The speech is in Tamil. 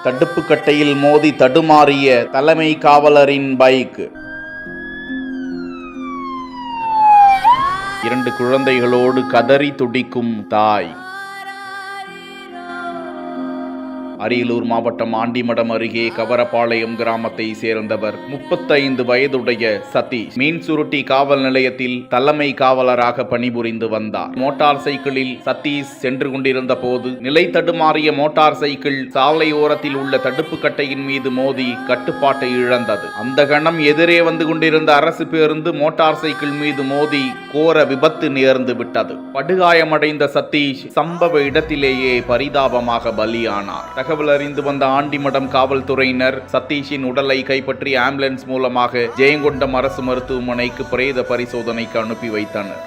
தடுப்பு கட்டையில் மோதி தடுமாறிய தலைமை காவலரின் பைக். 2 குழந்தைகளோடு கதறி துடிக்கும் தாய். அரியலூர் மாவட்டம் ஆண்டிமடம் அருகே கவரப்பாளையம் கிராமத்தை சேர்ந்தவர் 35 வயதுடைய சதீஷ் மீன் சுருட்டி காவல் நிலையத்தில் தலைமை காவலராக பணிபுரிந்து வந்தார். மோட்டார் சைக்கிளில் சதீஷ் சென்று கொண்டிருந்த போது நிலை தடுமாறிய மோட்டார் சைக்கிள் சாலை ஓரத்தில் உள்ள தடுப்பு கட்டையின் மீது மோதி கட்டுப்பாட்டை இழந்தது. அந்த கணம் எதிரே வந்து கொண்டிருந்த அரசு பேருந்து மோட்டார் சைக்கிள் மீது மோதி கோர விபத்து நேர்ந்து விட்டது. படுகாயமடைந்த சதீஷ் சம்பவ இடத்திலேயே பரிதாபமாக பலியானார். தகவல் அறிந்து வந்த ஆண்டிமடம் காவல்துறையினர் சதீஷின் உடலை கைப்பற்றி ஆம்புலன்ஸ் மூலமாக ஜெயங்கொண்டம் அரசு மருத்துவமனைக்கு பிரேத பரிசோதனைக்கு அனுப்பி வைத்தனர்.